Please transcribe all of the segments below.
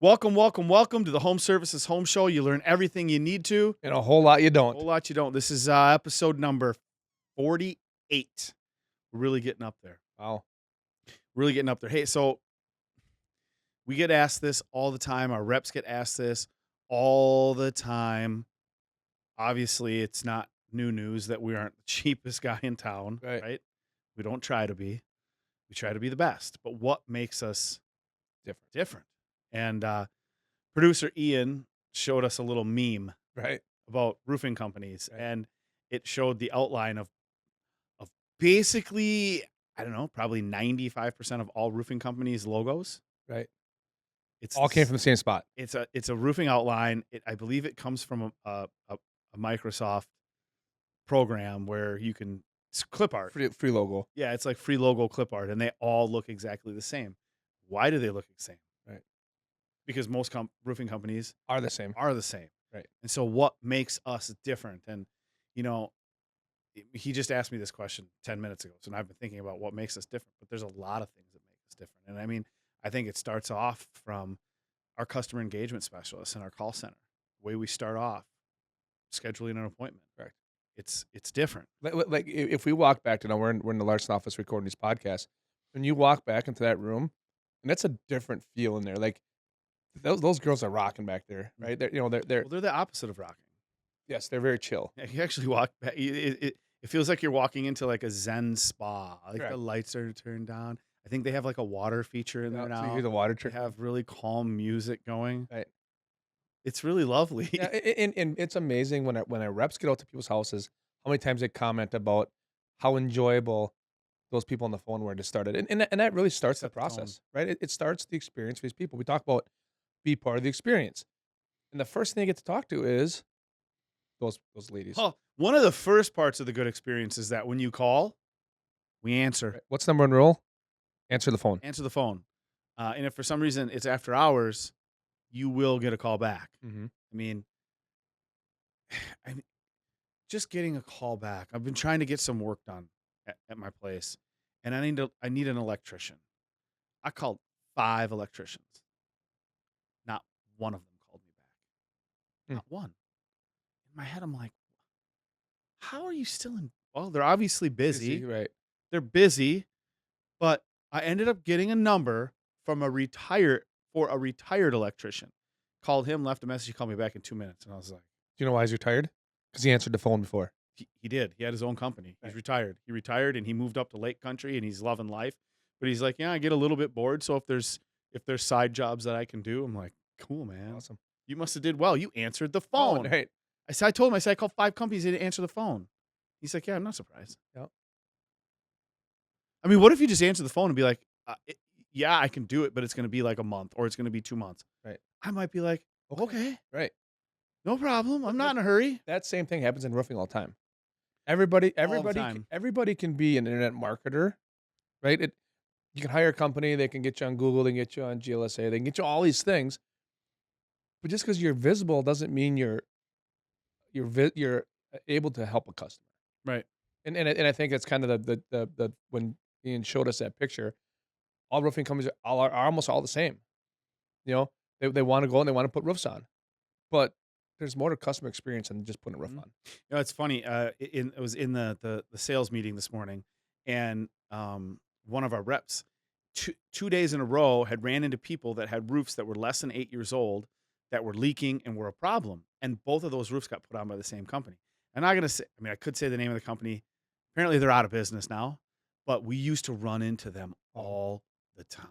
Welcome, welcome, welcome to the Home Services Home Show. You learn everything you need to. And a whole lot you A don't. whole lot you don't. This is episode number 48. We're really getting up there. Wow. Really getting up there. Hey, so we get asked this all the time. Our reps get asked this all the time. Obviously, it's not new news that we aren't the cheapest guy in town, Right. right? We don't try to be. We try to be the best. But what makes us different? And producer Ian showed us a little meme Right. about roofing companies, Right. and it showed the outline of basically, I don't know, probably 95% of all roofing companies' logos. Right. It's All came this- from the same spot. it's a roofing outline. I believe it comes from a Microsoft program where you can clip art. Free logo. Yeah, it's like free logo clip art, and they all look exactly the same. Why do they look the same? Right. Because most roofing companies Are the same. are the same. Right. And so what makes us different? And, you know, he just asked me this question 10 minutes ago. So I've been thinking about what makes us different, but there's a lot of things that make us different. And I mean, I think it starts off from our customer engagement specialists in our call center. The way we start off, scheduling an appointment. Correct. It's different. Like if we walk back to we're in the Larson office recording these podcasts. When you walk back into that room, and that's a different feel in there. Like those girls are rocking back there, right? They're Well, they're the opposite of rocking. yes, they're very chill. Yeah, you actually walk back. It feels like you're walking into like a Zen spa. Like Correct. the lights are turned down. I think they have like a water feature in there So you now. hear the water They trick. have really calm music going. Right. It's really lovely. Yeah, and it's amazing when our reps get out to people's houses, how many times they comment about how enjoyable those people on the phone were to start it. And that really starts the Set the tone. process, right? It starts the experience for these people. We talk about be part of the experience. And the first thing you get to talk to is those ladies. Oh, one of the first parts of the good experience is that when you call, we answer. Right. What's the number one rule? Answer the phone. Answer the phone. And if for some reason it's after hours, you will get a call back. Mm-hmm. I mean, just getting a call back. I've been trying to get some work done at my place, and I need an electrician. I called 5 electricians. Not one of them called me back. Not one. In my head, I'm like, how are you still in? Well, they're obviously busy. Right. They're busy, but I ended up getting a number from a retired electrician. Called him, left a message. He called me back in 2 minutes, and I was like, Do you know why he's retired? Because he answered the phone before. he did. He had his own company. He's Right. retired. He retired and he moved up to Lake Country and he's loving life. But he's like, yeah, I get a little bit bored. So if there's side jobs that I can do, I'm like, cool, man. Awesome. You must have did well. You answered the phone. Right. I told him, I called 5 companies. They didn't answer the phone. He's like, yeah, I'm not surprised. Yep. I mean, what if you just answer the phone and be like, yeah, I can do it, but it's going to be like a month or it's going to be 2 months. Right. I might be like, okay, Right. no problem. I'm not in a hurry. That same thing happens in roofing all the time. Everybody time. can be an internet marketer, right? You can hire a company, they can get you on Google, they can get you on GLSA, they can get you all these things. But just because you're visible doesn't mean you're able to help a customer. Right. And I think it's kind of the when Ian showed us that picture, all roofing companies are almost all the same. You know, they want to go and they want to put roofs on, but there's more to customer experience than just putting a roof on. You know, it's funny. It was in the sales meeting this morning, and one of our reps, two days in a row, had ran into people that had roofs that were less than 8 years old that were leaking and were a problem. And both of those roofs got put on by the same company. I'm not gonna say. I mean, I could say the name of the company. Apparently, they're out of business now. But we used to run into them all the time,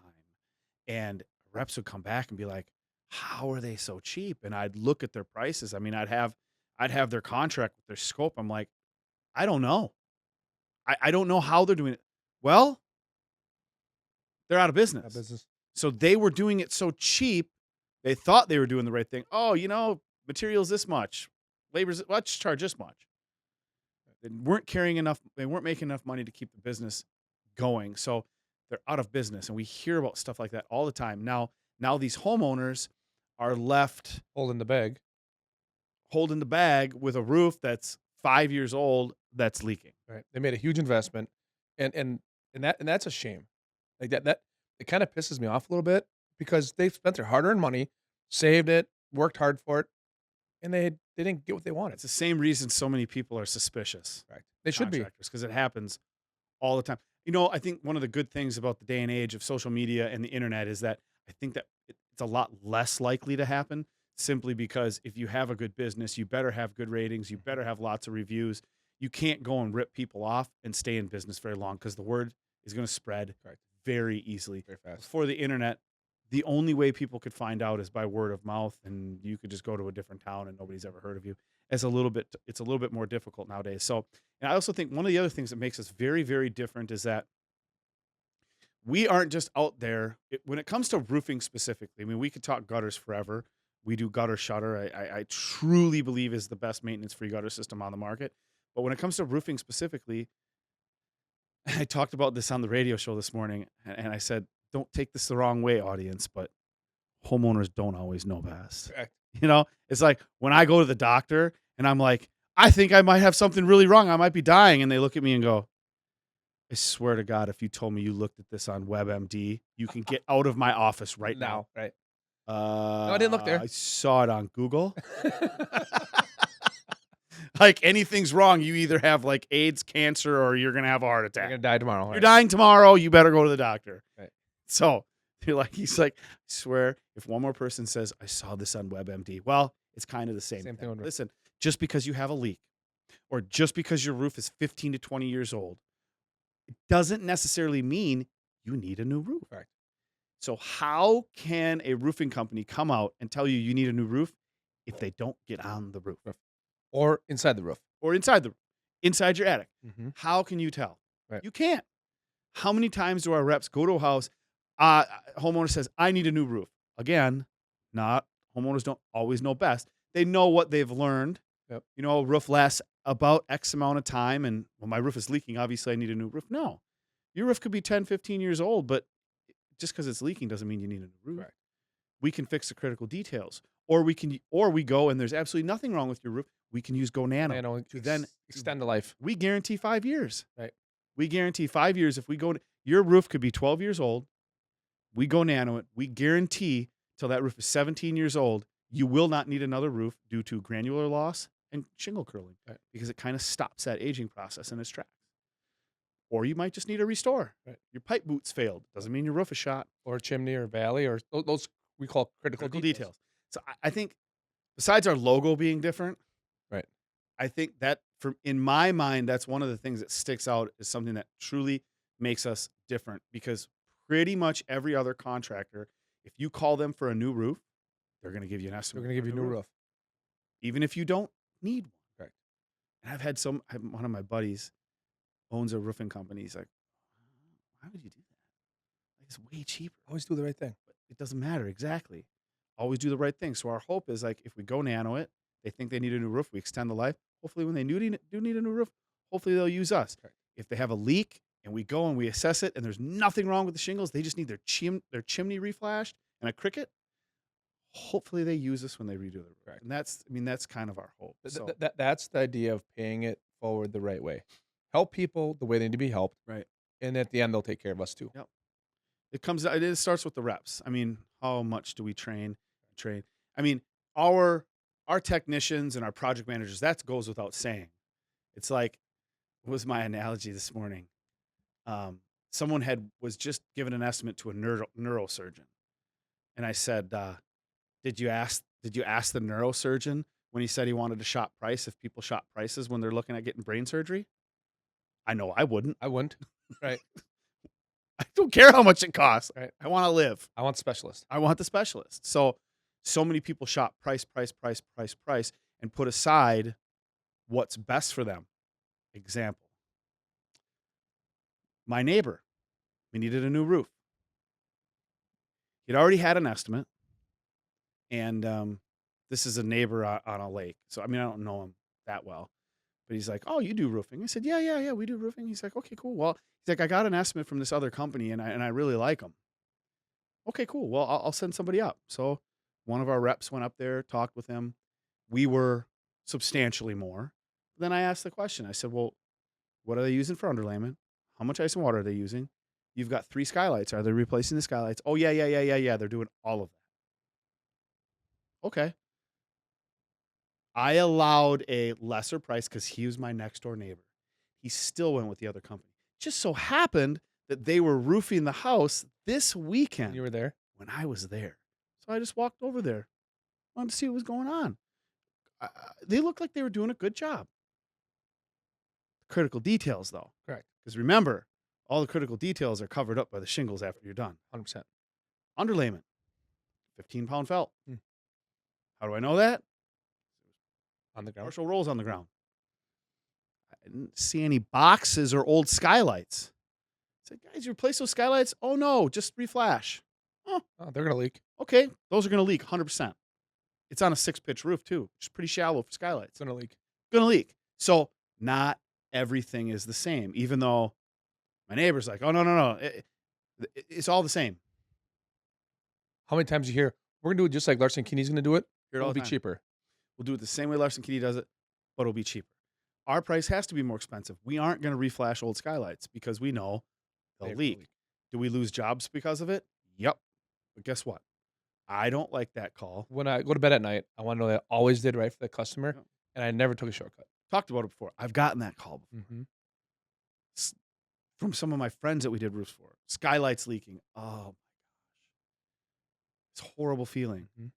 and reps would come back and be like, how are they so cheap? And I'd look at their prices. I mean, I'd have their contract with their scope. I'm like, I don't know. I don't know how they're doing it. Well, they're out of business. So they were doing it so cheap, they thought they were doing the right thing. Oh, materials this much, labor's let's charge this much. They weren't carrying enough. They weren't making enough money to keep the business going. So they're out of business, and we hear about stuff like that all the time. Now these homeowners are left Holding the bag. holding the bag with a roof that's 5 years old that's leaking. Right. They made a huge investment, and that's a shame. Like that it kind of pisses me off a little bit because they've spent their hard-earned money saved it, worked hard for it, and they didn't get what they wanted. It's the same reason so many people are suspicious Correct. They of should be. contractors because it happens all the time. I think one of the good things about the day and age of social media and the internet is that I think that it's a lot less likely to happen simply because if you have a good business, you better have good ratings, you Mhm. better have lots of reviews. You can't go and rip people off and stay in business very long because the word is going to spread Correct. very easily. Very fast. Before the internet, the only way people could find out is by word of mouth, and you could just go to a different town and nobody's ever heard of you. It's a little bit more difficult nowadays. So, and I also think one of the other things that makes us very, very different is that we aren't just out there when it comes to roofing specifically. I mean, we could talk gutters forever. We do gutter shutter. I truly believe is the best maintenance free gutter system on the market. But when it comes to roofing specifically, I talked about this on the radio show this morning, and I said, don't take this the wrong way, audience, but homeowners don't always know best. Correct. It's like when I go to the doctor and I'm like, I think I might have something really wrong. I might be dying. And they look at me and go, I swear to God, if you told me you looked at this on WebMD, you can get out of my office right now. Now, right? No, I didn't look there. I saw it on Google. Like anything's wrong, you either have like AIDS, cancer, or you're going to have a heart You're attack. gonna die tomorrow. You're Right? dying tomorrow. You better go to the doctor. Right. So he's like, I swear, if one more person says, I saw this on WebMD, well, it's kind of the same Same thing. thing with- Listen, just because you have a leak or just because your roof is 15 to 20 years old, it doesn't necessarily mean you need a new roof. Correct. So how can a roofing company come out and tell you you need a new roof if they don't get on the roof Or inside the roof. or inside your attic? Mm-hmm. How can you tell? Right. You can't. How many times do our reps go to a house? Homeowner says, I need a new roof. Again, not homeowners don't always know best. They know what they've learned. Yep. A roof lasts about X amount of time. And well, my roof is leaking. Obviously, I need a new roof. No, your roof could be 10, 15 years old, but just because it's leaking doesn't mean you need a new roof. Correct. We can fix the critical details. Or we go and there's absolutely nothing wrong with your roof. We can use Go Nano. To then extend the life. We guarantee 5 years. Right. We guarantee 5 years. If we go, your roof could be 12 years old. We Go Nano it. We guarantee till that roof is 17 years old, you will not need another roof due to granular loss and shingle curling, right, because it kind of stops that aging process in its tracks. Or you might just need a restore. Right. Your pipe boots failed. Doesn't mean your roof is shot. Or chimney or valley or those we call critical details. So I think besides our logo being different, right, I think that in my mind, that's one of the things that sticks out as something that truly makes us different, because pretty much every other contractor, if you call them for a new roof, they're going to give you an estimate. They're going to give you a new roof. Even if you don't need one. Right. And one of my buddies owns a roofing company. He's like, why would you do that? Like, it's way cheaper. Always do the right thing. But it doesn't matter. Exactly. Always do the right thing. So our hope is, like, if we Go Nano it, they think they need a new roof, we extend the life. Hopefully when they do need a new roof, hopefully they'll use us. Right. If they have a leak and we go and we assess it and there's nothing wrong with the shingles, they just need their chimney reflashed and a cricket, hopefully they use us when they redo the roof. Right. And that's kind of our hope. So, That's the idea of paying it forward the right way. Help people the way they need to be helped. right. And at the end, they'll take care of us too. Yep. It starts with the reps. I mean, how much do we train? I mean, our technicians and our project managers, that goes without saying. It's like, what was my analogy this morning? Someone was just given an estimate to a neurosurgeon. And I said, did you ask the neurosurgeon when he said he wanted to shop price if people shop prices when they're looking at getting brain surgery? I know I wouldn't. I wouldn't. Right. I don't care how much it costs. Right. I want to live. I want specialists. I want the specialist. So many people shop price, and put aside what's best for them. Example. My neighbor, we needed a new roof. He'd already had an estimate. And this is a neighbor on a lake. So, I mean, I don't know him that well. But he's like, oh, you do roofing? I said, yeah, we do roofing. He's like, okay, cool. Well, he's like, I got an estimate from this other company, and I really like them. Okay, cool. Well, I'll send somebody up. So one of our reps went up there, talked with him. We were substantially more. Then I asked the question. I said, well, what are they using for underlayment? How much ice and water are they using? You've got 3 skylights. Are they replacing the skylights? Oh, yeah. They're doing all of that. Okay. I allowed a lesser price because he was my next door neighbor. He still went with the other company. Just so happened that they were roofing the house this When you weekend were there? when I was there. So I just walked over there, wanted to see what was going on. They looked like they were doing a good job. Critical details, though, Correct. because remember, all the critical details are covered up by the shingles after you're done. 100%. Underlayment, 15-pound felt. Mm. How do I know that? On the ground? Partial rolls on the ground. I didn't see any boxes or old skylights. I said, guys, you replace those skylights? Oh, no, just reflash. Oh, Oh, they're gonna leak. okay. Those are going to leak 100%. It's on a 6-pitch roof, too, which is pretty shallow for skylights. It's gonna leak. Going to leak. So, not everything is the same, even though my neighbor's like, oh, no, no, no. It's all the same. How many times you hear, "We're gonna do it just like Larson Keeney's gonna do it. Hear it all It'll the be time. cheaper." We'll do it the same way Larson Keeney does it, but it'll be cheaper. Our price has to be more expensive. We aren't going to reflash old skylights because we know they'll They're gonna leak. leak. Do we lose jobs because of it? Yep. But guess what? I don't like that call. When I go to bed at night, I wanna know that I always did right for the customer, Yep. and I never took a shortcut. Talked about it before. I've gotten that call before. Mhm. From some of my friends that we did roofs for. Skylights leaking. Oh, it's a horrible feeling. Mhm.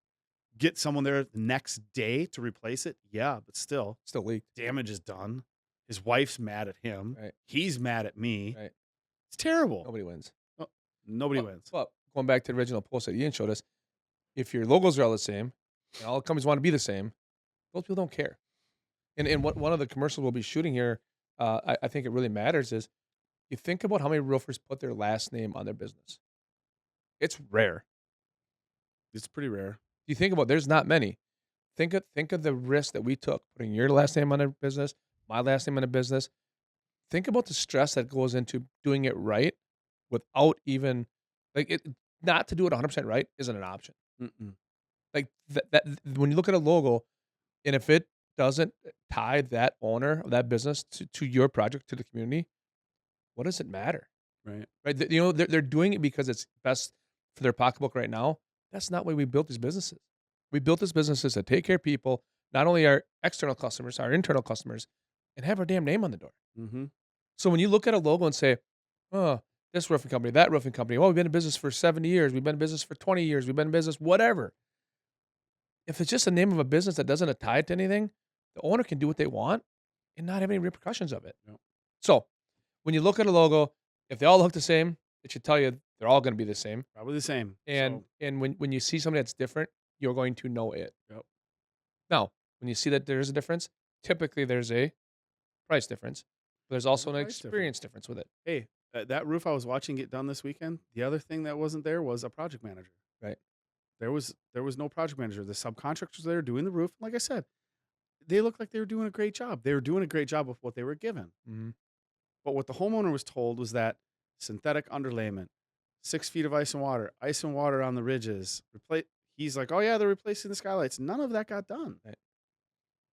Get someone there the next day to replace it. Yeah, but still, Still leaked. damage is done. His wife's mad at him. Right. He's mad at me. Right. It's terrible. Nobody wins. Oh, nobody But wins. but going back to the original post that Ian showed us, if your logos are all the same, and all the companies wanna be the same, those people don't care. And what one of the commercials we'll be shooting here, I think it really matters is you think about how many roofers put their last name on their business. It's rare. It's pretty rare. You think about there's not many. Think of the risk that we took putting your last name on a business, my last name on a business. Think about the stress that goes into doing it right without even like it not to do it 100% right isn't an option. Mm-mm. Like that when you look at a logo and if it doesn't tie that owner of that business to your project, to the community, what does it matter? Right. Right? You know, they're doing it because it's best for their pocketbook right now. That's not why we built these businesses. We built these businesses to take care of people, not only our external customers, our internal customers, and have our damn name on the door. Mm-hmm. So when you look at a logo and say, "Oh, this roofing company, that roofing company, well, we've been in business for 70 years, we've been in business for 20 years, we've been in business, whatever." If it's just the name of a business that doesn't tie it to anything, the owner can do what they want and not have any repercussions of it. Yep. So when you look at a logo, if they all look the same, it should tell you they're all going to be the same. Probably the same. And So, when you see something that's different, you're going to know it. yep. Now, when you see that there's a difference, typically there's a price difference. But there's There's also a an price difference. experience difference with it. Hey, that roof I was watching get done this weekend. The other thing that wasn't there was a project manager. Right. There was no project manager. The subcontractors there doing the roof. Like I said, they looked like they were doing a great job. They were doing a great job with what they were given. Mm-hmm. But what the homeowner was told was that synthetic underlayment, 6 feet of ice and water on the ridges. He's like, oh yeah, they're replacing the skylights. None of that got done. Right.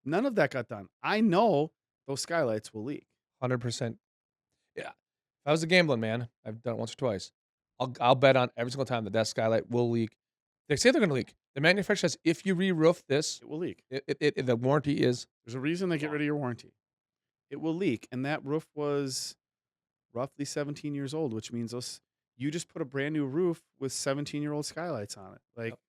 None of that got done. I know those skylights will leak. 100%. Yeah. If I was a gambling man, I've done it once or twice. I'll bet on every single time that that skylight will leak. They say they're going to leak. The manufacturer says if you re-roof this, It will leak. the warranty is There's a reason they get gone. rid of your warranty. It will leak, and that roof was roughly 17 years old, which means you just put a brand new roof with 17-year-old skylights on it. Like Yep.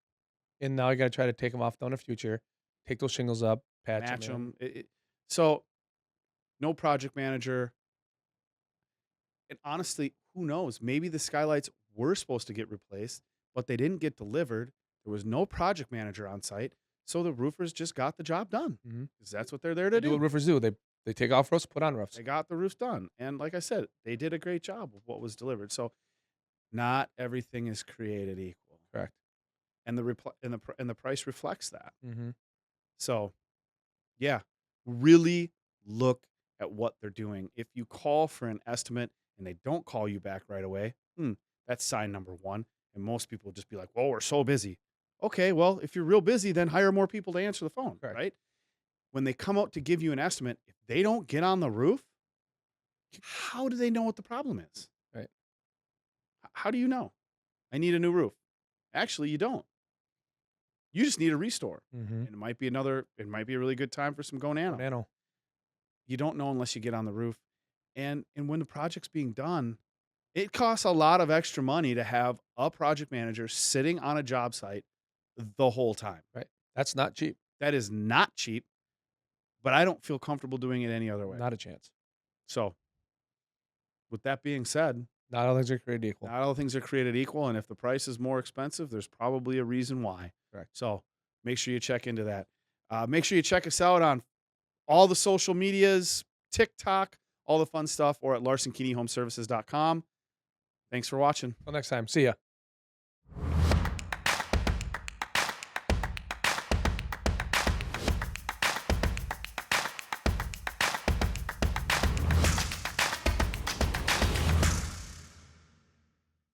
And now you got to try to take them off down in the future, take those shingles up, patch match them. them. So no project manager. And honestly, who knows? Maybe the skylights were supposed to get replaced, but they didn't get delivered. There was no project manager on site, so the roofers just got the job done Mm-hmm. because that's what they're there They to do what do. roofers do. They take off roofs, put on roofs. They got the roofs done, and like I said, they did a great job with what was delivered. So not everything is created equal, Correct. and the price reflects that. Mm-hmm. So yeah, really look at what they're doing. If you call for an estimate and they don't call you back right away, that's sign number one. And most people would just be like, well, we're so busy. Okay, well, if you're real busy, then hire more people to answer the phone, Correct. right? When they come out to give you an estimate, if they don't get on the roof, how do they know what the problem is? Right. How do you know? I need a new roof. Actually, you don't. You just need a restore, Mhm. and it might be a really good time for some Go Oh, Nano. nano. You don't know unless you get on the roof, and when the project's being done, it costs a lot of extra money to have a project manager sitting on a job site the whole time. Right. That's not cheap. That is not cheap, but I don't feel comfortable doing it any other way. Not a chance. So, with that being said, Not all things are created equal. not all things are created equal, and if the price is more expensive, there's probably a reason why. Correct. So, make sure you check into that. Make sure you check us out on all the social medias, TikTok, all the fun stuff, or at larsonkeeneyhomeservices.com. Thanks for watching. Till next time. See ya.